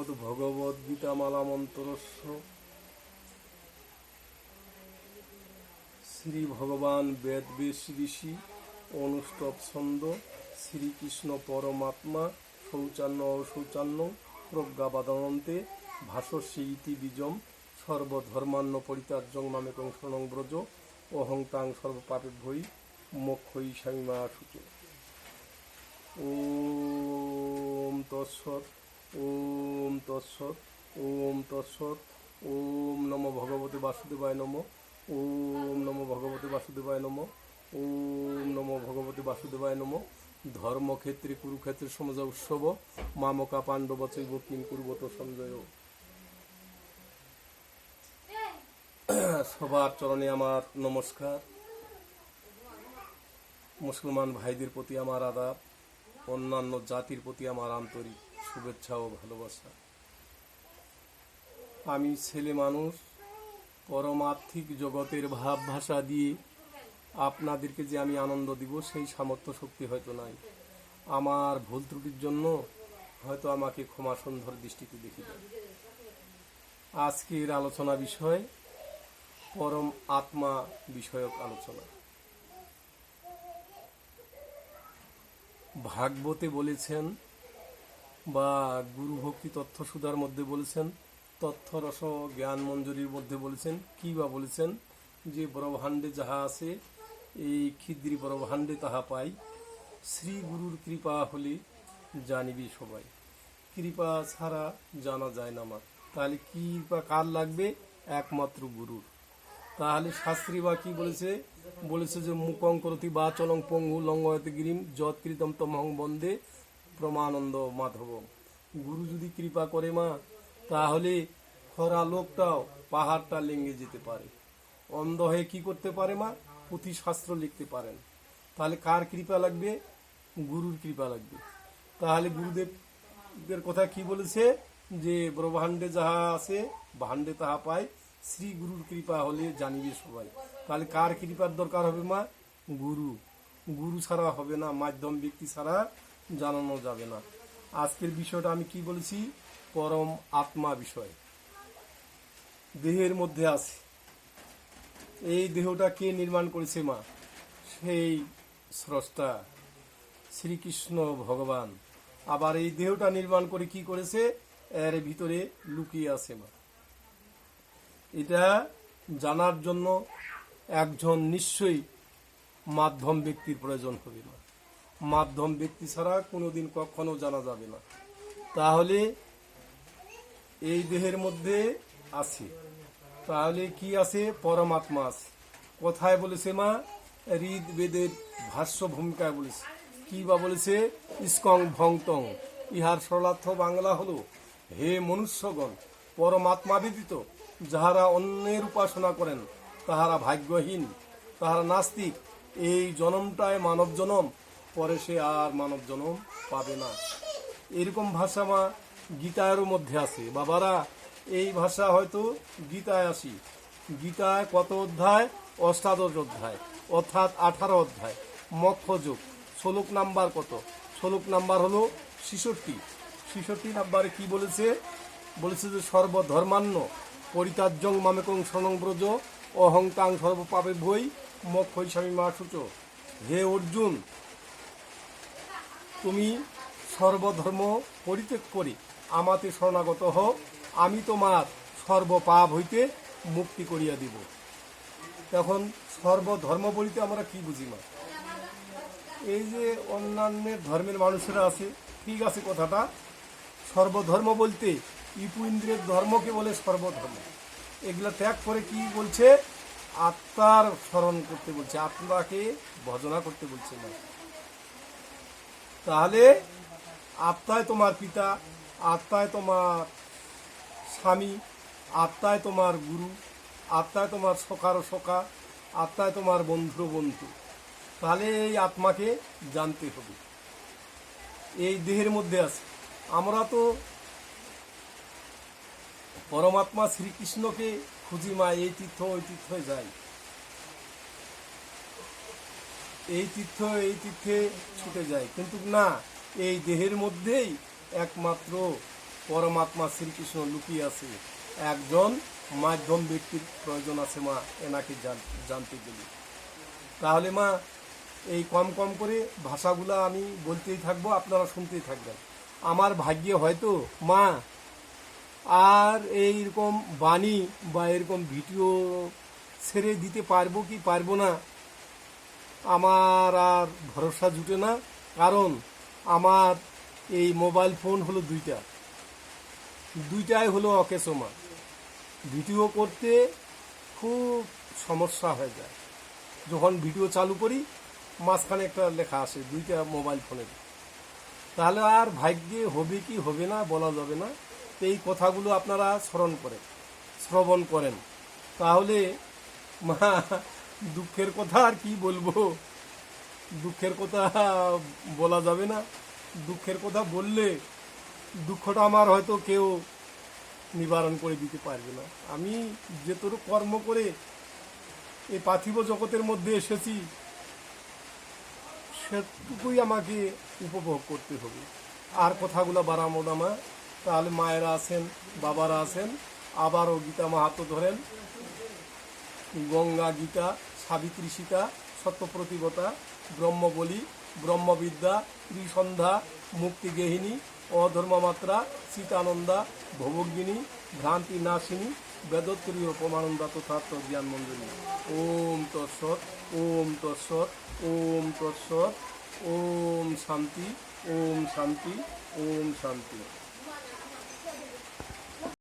শ্রীমদ্ ভগবদ গীতামালা মন্ত্রস্য শ্রী ভগবান বেদবেশ ঋষি অনুষ্টব ছন্দ শ্রীকৃষ্ণ পরমাত্মা শৌচান্ন অশৌচান্ন প্রজ্ঞাবাদনন্তে ভাষস্যে ইতি বীজম সর্বধর্মান্ন পরিত্যাজ্যং মামেকং শরণং ব্রজ অহং তাং সর্বপাপেভ্যৈ মোক্ষয়িষ্যামি মা শুচি। ওম তৎসৎ ওম তৎসৎ ওম তৎসৎ। ওম নমো ভগবতে বাসুদেবায় নমঃ। ওম নমো ভগবতে বাসুদেবায় নমঃ। ওম নমো ভগবতে বাসুদেবায় নমঃ। ধর্মক্ষেত্রে কুরুক্ষেত্রে সমজা উৎসব মামকা পাণ্ডব চৈব কিং কুর্বত সঞ্জয়। সবার চরণে আমার নমস্কার। মুসলমান ভাইদের প্রতি আমার আদাব, অন্যান্য জাতির প্রতি আমার আন্তরিক শুভেচ্ছা ও ভালোবাসা। আমি ছেলে মানুষ, পরমার্থিক জগতের ভাব ভাষা দিয়ে আপনাদেরকে যে আমি আনন্দ দিব সেই সামর্থ্য শক্তি হয়তো নাই। আমার ভুল ত্রুটির জন্য হয়তো আমাকে ক্ষমা সুন্দর দৃষ্টিতে দেখিবেন। আজকের আলোচনা বিষয় পরম আত্মা বিষয়ক আলোচনা। ভাগবতে বলেছেন বা গুরু ভক্তি তথ্য সুধার মধ্যে বলেছেন, তথ্যরস জ্ঞান মঞ্জুরির মধ্যে বলেছেন, কি বা বলেছেন যে ব্রহ্মাণ্ডে যাহা আছে এই ক্ষিদ্রী ব্রহ্মাণ্ডে তাহা পাই, শ্রী গুরুর কৃপা হলে জানিবি সবাই। কৃপা ছাড়া জানা যায় না মা। তাহলে কৃপা কার লাগবে? একমাত্র গুরুর। তাহলে শাস্ত্রী বা কি বলেছে? বলেছে যে মুকং করতি বা চলং পঙ্গু লঙ্গয়তে গিরিম যৎকৃতম তমহং বন্দে প্রমানন্দ মাধবম। গুরু যদি কৃপা করে মা, তাহলে খরা লোকটাও পাহাড়টা লেঙ্গে যেতে পারে। অন্ধ হয়ে কি করতে পারে মা? পুঁথি শাস্ত্র লিখতে পারেন। তাহলে কার কৃপা লাগবে? গুরুর কৃপা লাগবে। তাহলে গুরুদেবের কথা কি বলেছে যে ব্রহ্মাণ্ডে যাহা আছে ভাণ্ডে তাহা পায়, শ্রী গুরুর কৃপা হলে জানিবে সবাই। তাহলে কার কৃপার দরকার হবে মা? গুরু। গুরু ছাড়া হবে না, মাধ্যম ব্যক্তি ছাড়া জানানো যাবে না। আজকের বিষয়টা আমি কি বলেছি? পরম আত্মা বিষয়। দেহের মধ্যে আছে। এই দেহটা কে নির্মাণ করেছে মা? সেই স্রষ্টা শ্রীকৃষ্ণ ভগবান। আবার এই দেহটা নির্মাণ করে কি করেছে? এর ভিতরে লুকিয়ে আছে মা। এটা জানার জন্য একজন নিশ্চয়ই মাধ্যম ব্যক্তির প্রয়োজন হবে না। মাধ্যম ব্যক্তি ছাড়া কোনোদিন কখনো জানা যাবে না। তাহলে এই দেহের মধ্যে আছে, তাহলে কি আছে? পরমাত্মা আছে। কোথায় বলেছে মা? ঋগ্বেদের ভাষ্য ভূমিকায় বলেছে। কি বা বলেছে? ইস্কং ভংতং। ইহার সরলার্থ বাংলা হলো, হে মনুষ্যগণ, পরমাত্মা ব্যতীত যাহারা অন্যের উপাসনা করেন তাহারা ভাগ্যহীন, তাহারা নাস্তিক। এই জনমটায় মানব জনম, পরে সে আর মানব জনম পাবে না। এরকম ভাষা মা গীতায়ের মধ্যে আছে। বাবারা, এই ভাষা হয়তো গীতায় আসি। গীতায় কত অধ্যায়? অষ্টাদশ অধ্যায়, অর্থাৎ 18 অধ্যায়। মক্ষযোগ। শ্লোক নাম্বার কত? শ্লোক নাম্বার হলো 66। 66 নাম্বারে কি বলেছে? বলেছে যে সর্বধর্মান্ন পরিত্যাজ্যং মামেকং শরণং ব্রজ অহং তাং সর্বপাপেভ্যৈ মোক্ষয়িষ্যামি মা শুচি। হে অর্জুন, তুমি সর্বধর্ম পরিত্যাগ করে আমাতে শরণাগত হও, আমি তোমার সর্বপাপ হইতে মুক্তি করিয়া দিব। তখন সর্বধর্ম বলিতে আমরা কি বুঝি মা? এই যে অন্যান্য ধর্মের মানুষেরা আছে, ঠিক আছে কথাটা। সর্বধর্ম বলতে ইপু ইন্দ্রিয়ের ধর্মকে বলে সর্বধর্ম। এগুলা ত্যাগ করে কি বলছে? আত্মার স্মরণ করতে বলছে, আত্মাকে ভজনা করতে বলছে না। তাহলে আত্মায় তোমার পিতা, আত্মায় তোমার স্বামী, আত্মায় তোমার গুরু, আত্মায় তোমার সখার সখা, আত্মায় তোমার বন্ধুর বন্ধু। তাহলে এই আত্মাকে জানতে হবে। এই দেহের মধ্যে আছে। আমরা তো পরমাত্মা শ্রীকৃষ্ণকে খুঁজি মা, এই তীর্থ ওই তীর্থে যাই, এই তীর্থে ছুটে যায়, কিন্তু না, এই দেহের মধ্যেই একমাত্র পরমাত্মা শ্রীকৃষ্ণ লুকিয়ে আছে, একজন মাধ্যম ব্যক্তির প্রয়োজন আছে মা এনাকে জানতে গেলে। তাহলে মা এই কম কম করে ভাষাগুলো আমি বলতেই থাকবো, আপনারা শুনতেই থাকবেন। আমার ভাগ্যে হয়তো মা আর এইরকম বাণী বা এরকম ভিডিও ছেড়ে দিতে পারবো কি পারবো না আমার আর ভরসা জুটে না। কারণ আমার এই মোবাইল ফোন হলো দুইটাই হলো অকেজো মা। ভিডিও করতে খুব সমস্যা হয়ে যায়। যখন ভিডিও চালু করি মাঝখানে একটা লেখা আসে দুইটা মোবাইল ফোনের, তাহলে আর ভাগ্যে হবে কি হবে না বলা যাবে না। এই কথাগুলো আপনারা শ্রবণ করেন, তাহলে মা দুঃখের কথা আর কি বলবো, দুঃখের কথা বলা যাবে না। দুঃখের কথা বললে দুঃখটা আমার হয়তো কেউ নিবারণ করে দিতে পারবে না। আমি যেতটুকু কর্ম করে এই পার্থিব জগতের মধ্যে এসেছি সেটুকুই আমাকে উপভোগ করতে হবে। আর কথাগুলো বাড়াবো না মা। তাহলে মায়েরা আছেন, বাবারা আছেন, আবারও গীতা মাহাত্ম্য ধরেন। গঙ্গা, গীতা, সাবিত্রী, সীতা, সত্যপ্রতিবতা, ব্রহ্মবলী, ব্রহ্মবিদ্যা, ত্রিসন্ধ্যা, মুক্তিগেহিনী, অধর্মমাত্রা, সীতানন্দা, ভবজ্ঞিনী, ভ্রান্তি নাশিনী, বেদোত্তরীয় প্রমানন্দা তথার্থ জ্ঞান মঞ্জুরি। ওম তৎসৎ, ওম তৎসৎ, ওম তৎসৎ, ওম শান্তি, ওম শান্তি, ওম শান্তি।